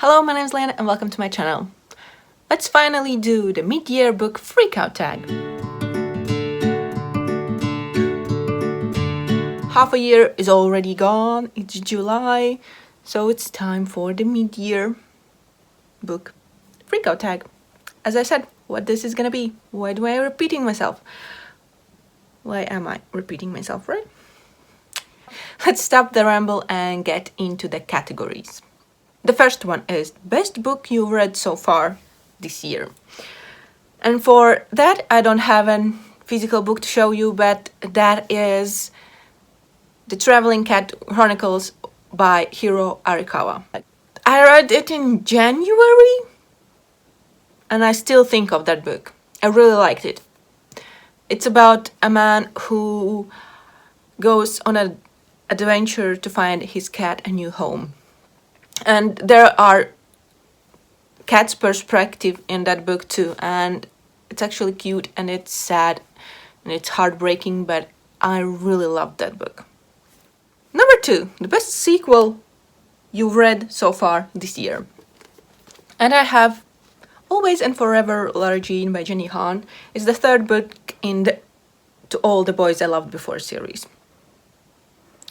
Hello, my name is Liene and welcome to my channel. Let's finally do the mid-year book freakout tag. Half a year is already gone, it's July, so it's time for the mid-year book freakout tag. As I said, what this is gonna be. Why do I repeating myself? Why am I repeating myself, right? Let's stop the ramble and get into the categories. The first one is best book you read so far this year. And for that, I don't have a physical book to show you, but that is The Traveling Cat Chronicles by Hiro Arakawa. I read it in January, and I still think of that book. I really liked it. It's about a man who goes on an adventure to find his cat a new home. And there are cat's perspective in that book too, and it's actually cute and it's sad and it's heartbreaking, but I really loved that book. Number 2, the best sequel you've read so far this year. And I have Always and Forever Lara Jean by Jenny Han. It's the third book in the To All the Boys I Loved Before series.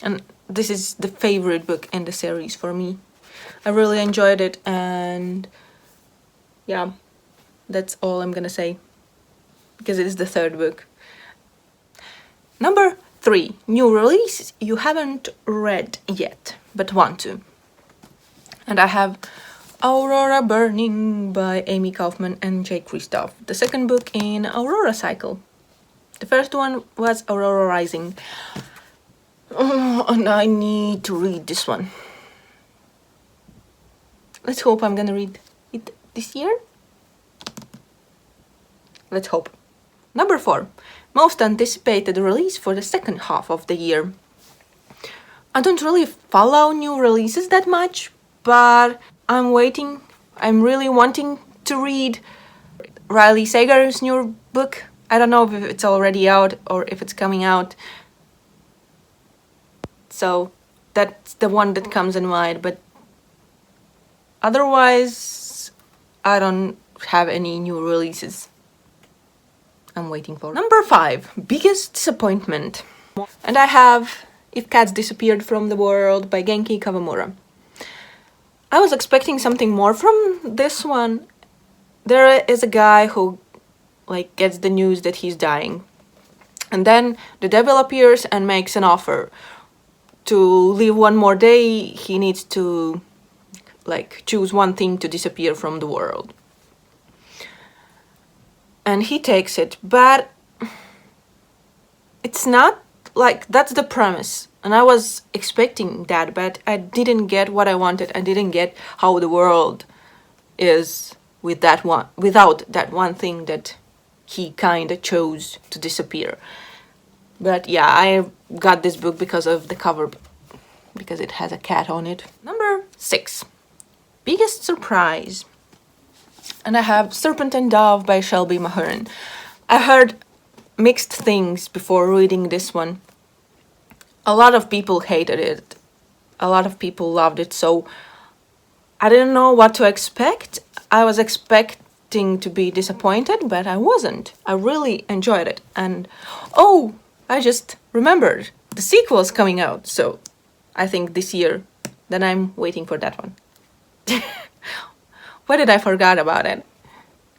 And this is the favorite book in the series for me. I really enjoyed it, and yeah, that's all I'm gonna say, because it is the third book. Number 3, new release you haven't read yet, but want to. And I have Aurora Burning by Amy Kaufman and Jay Kristoff, the second book in Aurora cycle. The first one was Aurora Rising. Oh, and I need to read this one. Let's hope I'm gonna read it this year. Let's hope. Number 4, most anticipated release for the second half of the year. I don't really follow new releases that much, but I'm really wanting to read Riley Sager's new book. I don't know if it's already out or if it's coming out. So that's the one that comes in mind, but otherwise, I don't have any new releases I'm waiting for. Number 5, biggest disappointment. And I have If Cats Disappeared from the World by Genki Kawamura. I was expecting something more from this one. There is a guy who gets the news that he's dying. And then the devil appears and makes an offer. To live one more day, he needs to choose one thing to disappear from the world. And he takes it, but it's not that's the premise. And I was expecting that, but I didn't get what I wanted. I didn't get how the world is without that one thing that he kinda chose to disappear. But yeah, I got this book because of the cover, because it has a cat on it. Number 6, biggest surprise. And I have Serpent and Dove by Shelby Mahurin. I heard mixed things before reading this one. A lot of people hated it. A lot of people loved it, so I didn't know what to expect. I was expecting to be disappointed, but I wasn't. I really enjoyed it. And oh, I just remembered the sequel's coming out, so I think this year. Then I'm waiting for that one. Why did I forget about it?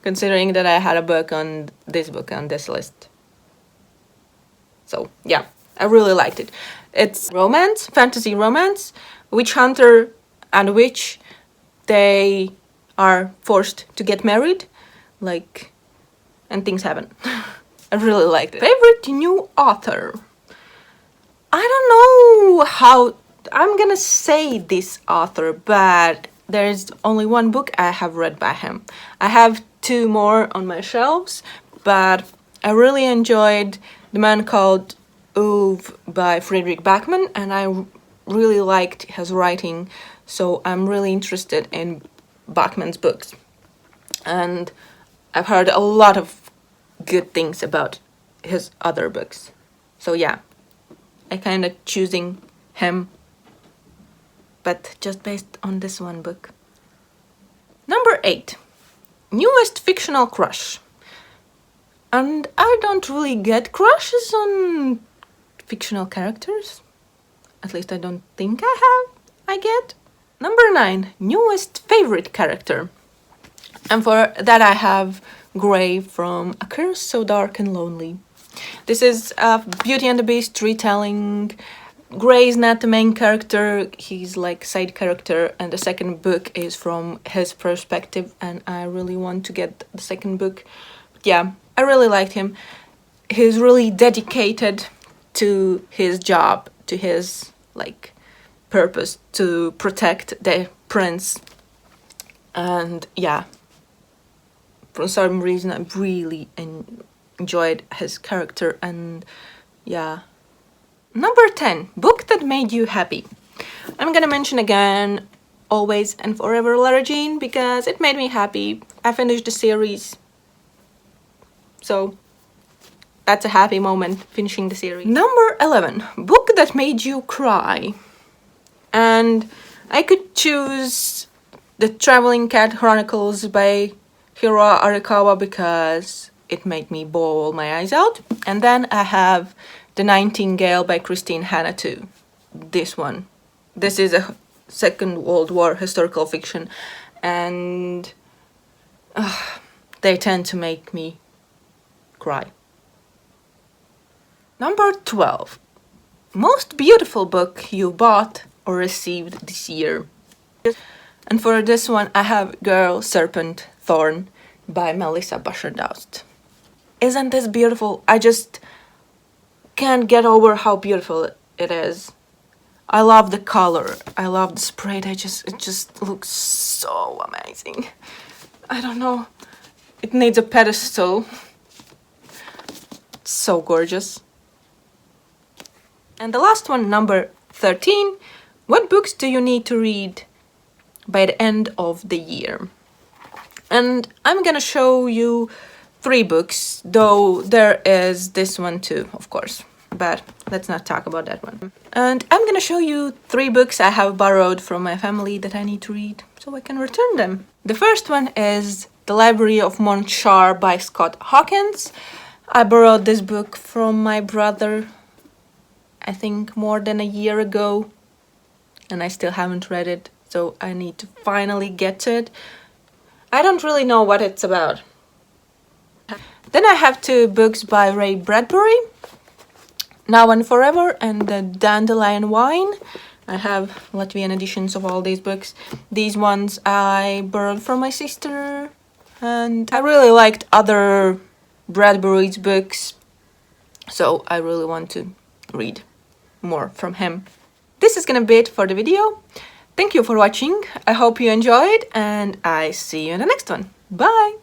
Considering that I had a book on this list. So yeah, I really liked it. It's romance, fantasy romance. Witch hunter and witch, they are forced to get married, and things happen. I really liked it. Favorite new author. I don't know how I'm gonna say this author, but there's only one book I have read by him. I have 2 more on my shelves, but I really enjoyed The Man Called Ove by Frederick Backman, and I really liked his writing, so I'm really interested in Backman's books. And I've heard a lot of good things about his other books. So yeah, I kinda choosing him, but just based on this one book. 8. Newest fictional crush. And I don't really get crushes on fictional characters. At least I don't think I get. Number 9. Newest favorite character. And for that I have Gray from A Curse So Dark and Lonely. This is a Beauty and the Beast retelling. Gray is not the main character, he's like side character, and the second book is from his perspective, and I really want to get the second book. But yeah, I really liked him. He's really dedicated to his job, to his like purpose to protect the prince. And yeah, for some reason I really enjoyed his character. And yeah. Number 10. Book that made you happy. I'm gonna mention again Always and Forever Lara Jean because it made me happy. I finished the series, so that's a happy moment, finishing the series. Number 11. Book that made you cry. And I could choose The Traveling Cat Chronicles by Hiro Arakawa because it made me bawl my eyes out. And then I have The Nightingale by Kristin Hanna too. This one. This is a Second World War historical fiction, and they tend to make me cry. Number 12. Most beautiful book you bought or received this year. And for this one I have Girl, Serpent, Thorn by Melissa Bashardoust. Isn't this beautiful? I just can't get over how beautiful it is. I love the color. I love the sprite. It just looks so amazing. I don't know. It needs a pedestal. It's so gorgeous. And the last one, number 13. What books do you need to read by the end of the year? And I'm gonna show you 3 books, though there is this one too, of course. But let's not talk about that one. And I'm gonna show you 3 books I have borrowed from my family that I need to read so I can return them. The first one is The Library of Char by Scott Hawkins. I borrowed this book from my brother, I think more than a year ago, and I still haven't read it, so I need to finally get to it. I don't really know what it's about. Then I have 2 books by Ray Bradbury. Now and Forever and The Dandelion Wine. I have Latvian editions of all these books. These ones I borrowed from my sister, and I really liked other Bradbury's books, so I really want to read more from him. This is gonna be it for the video. Thank you for watching. I hope you enjoyed, and I see you in the next one. Bye!